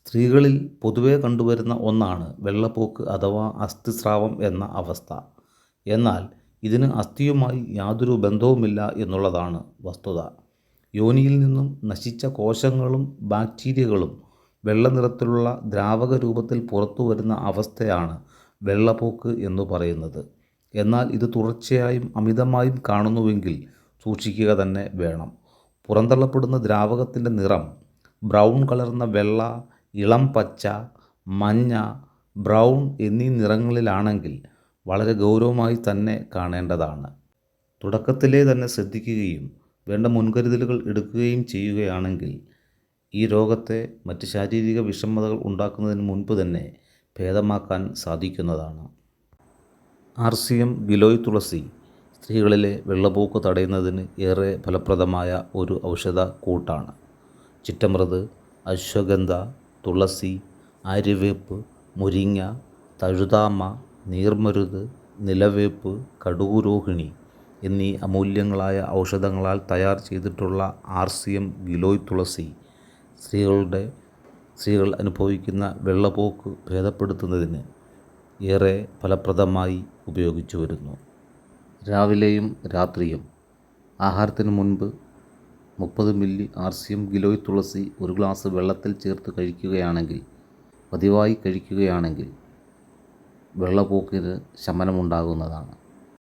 സ്ത്രീകളിൽ പൊതുവെ കണ്ടുവരുന്ന ഒന്നാണ് വെള്ളപ്പോക്ക് അഥവാ അസ്ഥിസ്രാവം എന്ന അവസ്ഥ. എന്നാൽ ഇതിന് അസ്ഥിയുമായി യാതൊരു ബന്ധവുമില്ല എന്നുള്ളതാണ് വസ്തുത. യോനിയിൽ നിന്നും നശിച്ച കോശങ്ങളും ബാക്ടീരിയകളും വെള്ള നിറത്തിലുള്ള ദ്രാവക രൂപത്തിൽ പുറത്തുവരുന്ന അവസ്ഥയാണ് വെള്ളപ്പോക്ക് എന്നു പറയുന്നത്. എന്നാൽ ഇത് തുടർച്ചയായും അമിതമായും കാണുന്നുവെങ്കിൽ സൂക്ഷിക്കുക തന്നെ വേണം. പുറന്തള്ളപ്പെടുന്ന ദ്രാവകത്തിൻ്റെ നിറം ബ്രൗൺ കലർന്ന വെള്ള, ഇളം പച്ച, മഞ്ഞ, ബ്രൗൺ എന്നീ നിറങ്ങളിലാണെങ്കിൽ വളരെ ഗൗരവമായി തന്നെ കാണേണ്ടതാണ്. തുടക്കത്തിലേ തന്നെ ശ്രദ്ധിക്കുകയും വേണ്ട മുൻകരുതലുകൾ എടുക്കുകയും ചെയ്യുകയാണെങ്കിൽ ഈ രോഗത്തെ മറ്റ് ശാരീരിക വിഷമതകൾ ഉണ്ടാക്കുന്നതിന് മുൻപ് തന്നെ ഭേദമാക്കാൻ സാധിക്കുന്നതാണ്. RCM ഗിലോയ് തുളസി സ്ത്രീകളിലെ വെള്ളപ്പോക്ക് തടയുന്നതിന് ഏറെ ഫലപ്രദമായ ഒരു ഔഷധ കൂട്ടാണ്. ചിറ്റമൃത്, അശ്വഗന്ധ, തുളസി, ആര്യവേപ്പ്, മുരിങ്ങ, തഴുതാമ, നീർമരുത്, നിലവേപ്പ്, കടുകുരോഹിണി എന്നീ അമൂല്യങ്ങളായ ഔഷധങ്ങളാൽ തയ്യാർ ചെയ്തിട്ടുള്ള RCM ഗിലോയ് തുളസി സ്ത്രീകൾ അനുഭവിക്കുന്ന വെള്ളപ്പോക്ക് ഭേദപ്പെടുത്തുന്നതിന് ഏറെ ഫലപ്രദമായി ഉപയോഗിച്ചു വരുന്നു. രാവിലെയും രാത്രിയും ആഹാരത്തിന് മുൻപ് 30 മില്ലി RCM ഗിലോയ് തുളസി ഒരു ഗ്ലാസ് വെള്ളത്തിൽ ചേർത്ത് പതിവായി കഴിക്കുകയാണെങ്കിൽ വെള്ളപ്പോക്കിന് ശമനമുണ്ടാകുന്നതാണ്.